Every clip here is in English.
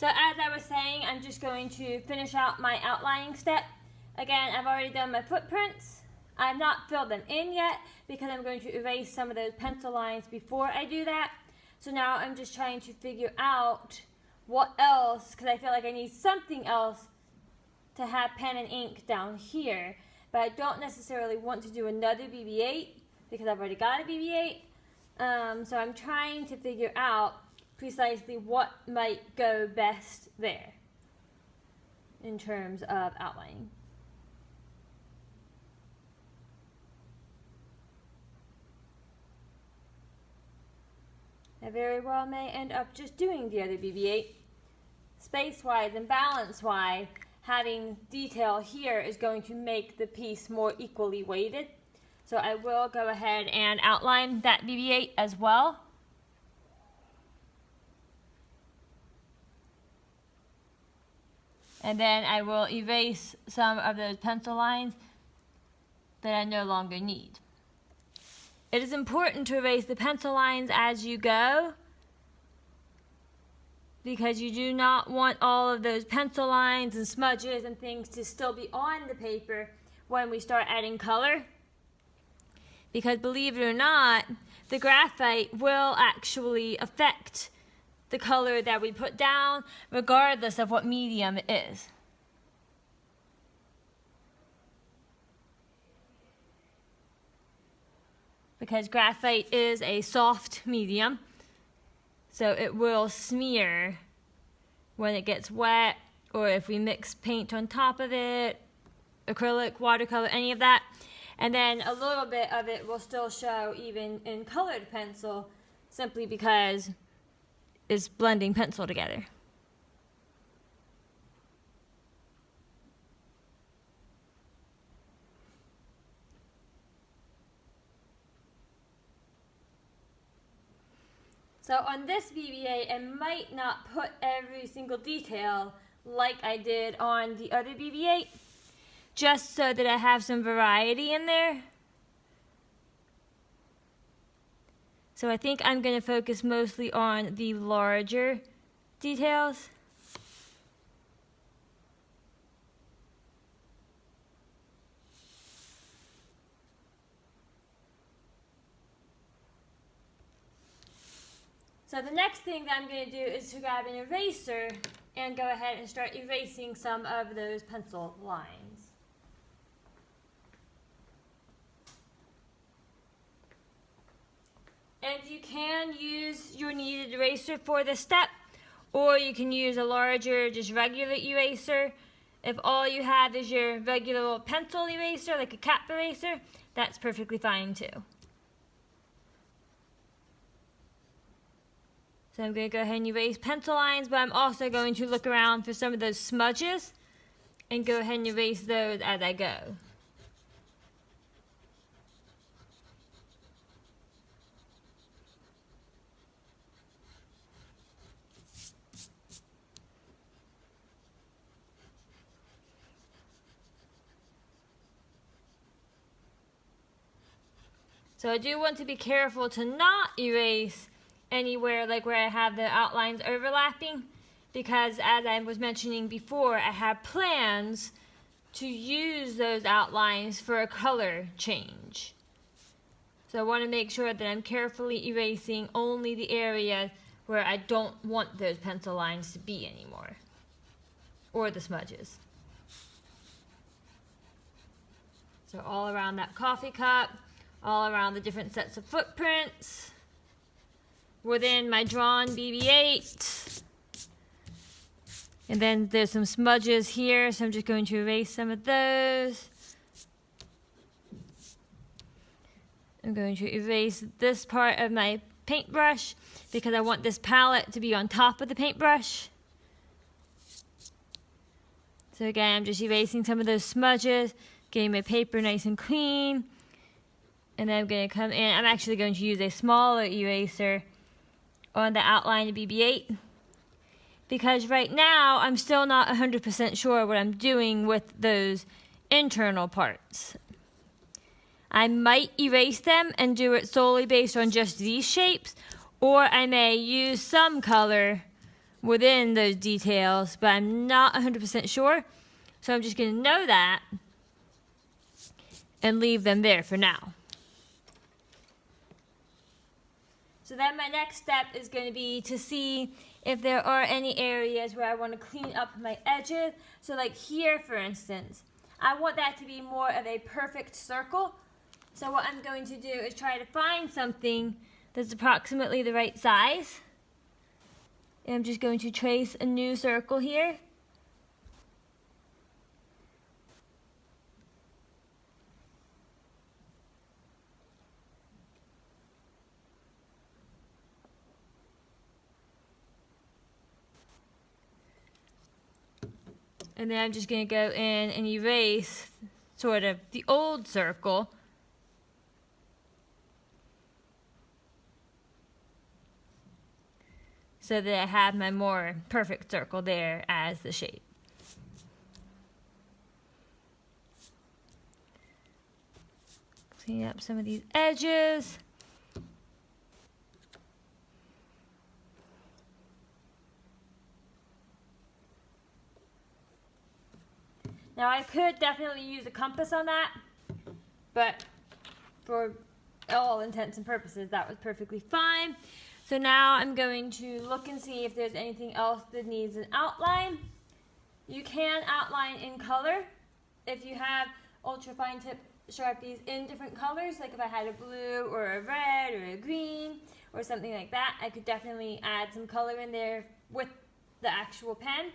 So as I was saying, I'm just going to finish out my outlining step. Again, I've already done my footprints. I've not filled them in yet because I'm going to erase some of those pencil lines before I do that. So now I'm just trying to figure out what else, because I feel like I need something else to have pen and ink down here. But I don't necessarily want to do another BB-8 because I've already got a BB-8. So I'm trying to figure out precisely what might go best there in terms of outlining. I very well may end up just doing the other BB-8. Space-wise and balance-wise, having detail here is going to make the piece more equally weighted. So I will go ahead and outline that BB-8 as well. And then I will erase some of those pencil lines that I no longer need. It is important to erase the pencil lines as you go because you do not want all of those pencil lines and smudges and things to still be on the paper when we start adding color. Because believe it or not, the graphite will actually affect the color that we put down regardless of what medium it is. Because graphite is a soft medium, so it will smear when it gets wet, or if we mix paint on top of it, acrylic, watercolor, any of that. And then a little bit of it will still show even in colored pencil, simply because it's blending pencil together. So on this BB-8, I might not put every single detail like I did on the other BB-8, just so that I have some variety in there. So I think I'm going to focus mostly on the larger details. So the next thing that I'm going to do is to grab an eraser and go ahead and start erasing some of those pencil lines. And you can use your kneaded eraser for this step, or you can use a larger, just regular eraser. If all you have is your regular little pencil eraser, like a cap eraser, that's perfectly fine too. So I'm going to go ahead and erase pencil lines, but I'm also going to look around for some of those smudges and go ahead and erase those as I go. So I do want to be careful to not erase anywhere like where I have the outlines overlapping, because as I was mentioning before, I have plans to use those outlines for a color change. So I want to make sure that I'm carefully erasing only the area where I don't want those pencil lines to be anymore, or the smudges. So all around that coffee cup, all around the different sets of footprints, within my drawn BB-8. And then there's some smudges here, so I'm just going to erase some of those. I'm going to erase this part of my paintbrush because I want this palette to be on top of the paintbrush. So again, I'm just erasing some of those smudges, getting my paper nice and clean. And then I'm going to come in, I'm actually going to use a smaller eraser on the outline of BB-8, because right now I'm still not 100% sure what I'm doing with those internal parts. I might erase them and do it solely based on just these shapes, or I may use some color within those details, but I'm not 100% sure. So I'm just going to know that and leave them there for now. So then my next step is going to be to see if there are any areas where I want to clean up my edges. So like here, for instance, I want that to be more of a perfect circle. So what I'm going to do is try to find something that's approximately the right size. And I'm just going to trace a new circle here. And then I'm just going to go in and erase sort of the old circle. So that I have my more perfect circle there as the shape. Clean up some of these edges. Now I could definitely use a compass on that, but for all intents and purposes that was perfectly fine. So now I'm going to look and see if there's anything else that needs an outline. You can outline in color if you have ultra fine tip Sharpies in different colors, like if I had a blue or a red or a green or something like that, I could definitely add some color in there with the actual pen.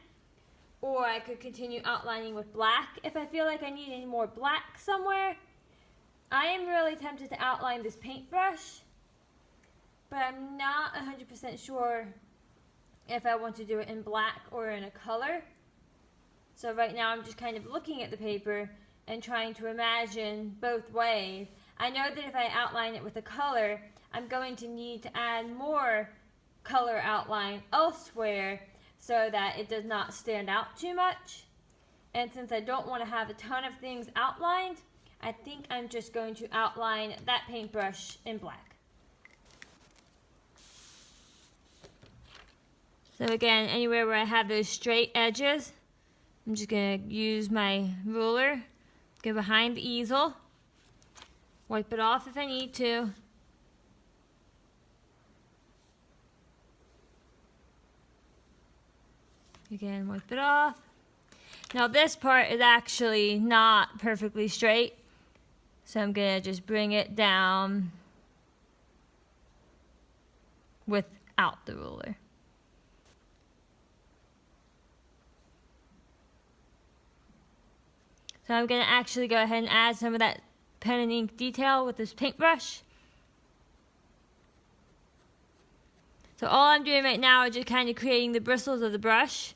Or I could continue outlining with black if I feel like I need any more black somewhere. I am really tempted to outline this paintbrush, but I'm not 100% sure if I want to do it in black or in a color. So right now I'm just kind of looking at the paper and trying to imagine both ways. I know that if I outline it with a color, I'm going to need to add more color outline elsewhere so that it does not stand out too much. And since I don't want to have a ton of things outlined, I think I'm just going to outline that paintbrush in black. So again, anywhere where I have those straight edges, I'm just going to use my ruler, go behind the easel, wipe it off if I need to. Again, wipe it off. Now this part is actually not perfectly straight, so I'm going to just bring it down without the ruler. So I'm going to actually go ahead and add some of that pen and ink detail with this paintbrush. So all I'm doing right now is just kind of creating the bristles of the brush.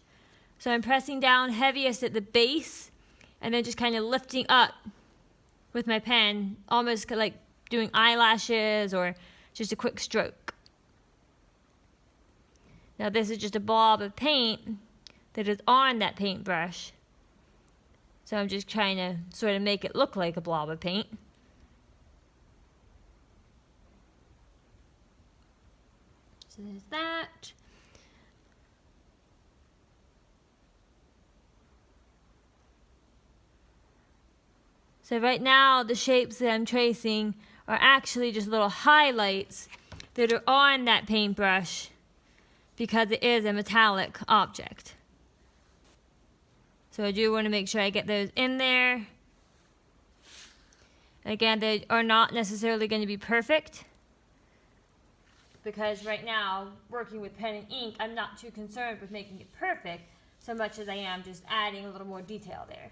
So I'm pressing down heaviest at the base and then just kind of lifting up with my pen, almost like doing eyelashes or just a quick stroke. Now this is just a blob of paint that is on that paintbrush. So I'm just trying to sort of make it look like a blob of paint. So there's that. So right now the shapes that I'm tracing are actually just little highlights that are on that paintbrush because it is a metallic object. So I do want to make sure I get those in there. Again, they are not necessarily going to be perfect because right now, working with pen and ink, I'm not too concerned with making it perfect so much as I am just adding a little more detail there.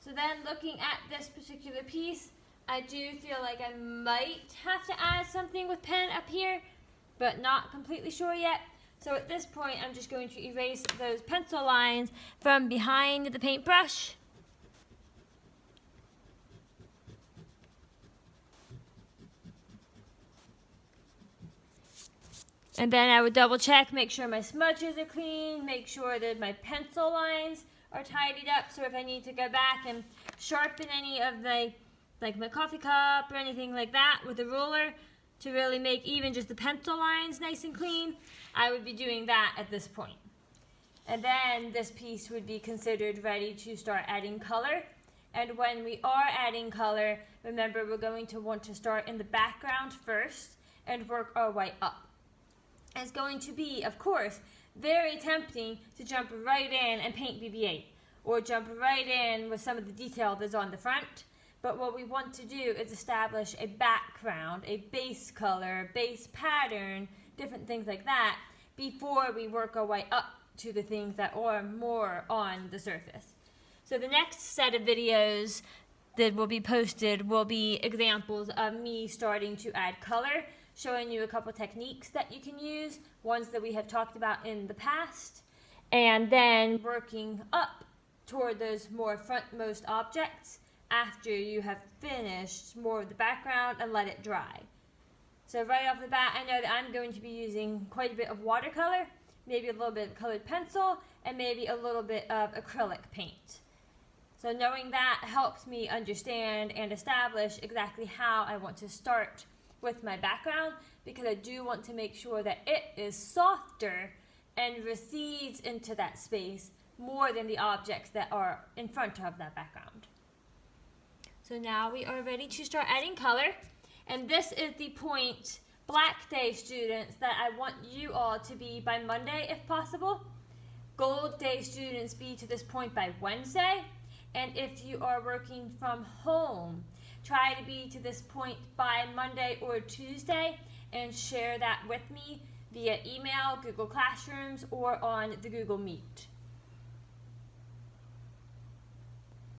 So then looking at this particular piece, I do feel like I might have to add something with pen up here, but not completely sure yet. So at this point, I'm just going to erase those pencil lines from behind the paintbrush. And then I would double check, make sure my smudges are clean, make sure that my pencil lines are tidied up. So if I need to go back and sharpen any of the like my coffee cup or anything like that with a ruler to really make even just the pencil lines nice and clean, I would be doing that at this point. And then this piece would be considered ready to start adding color. And when we are adding color, remember we're going to want to start in the background first and work our way up. It's going to be, of course, very tempting to jump right in and paint BB-8 or jump right in with some of the detail that's on the front. But what we want to do is establish a background, a base color, base pattern, different things like that before we work our way up to the things that are more on the surface. So the next set of videos that will be posted will be examples of me starting to add color, showing you a couple techniques that you can use, ones that we have talked about in the past, and then working up toward those more frontmost objects after you have finished more of the background and let it dry. So right off the bat, I know that I'm going to be using quite a bit of watercolor, maybe a little bit of colored pencil, and maybe a little bit of acrylic paint. So knowing that helps me understand and establish exactly how I want to start with my background, because I do want to make sure that it is softer and recedes into that space more than the objects that are in front of that background. So now we are ready to start adding color, and this is the point, Black Day students, that I want you all to be by Monday if possible. Gold Day students be to this point by Wednesday, and if you are working from home, try to be to this point by Monday or Tuesday and share that with me via email, Google Classrooms, or on the Google Meet.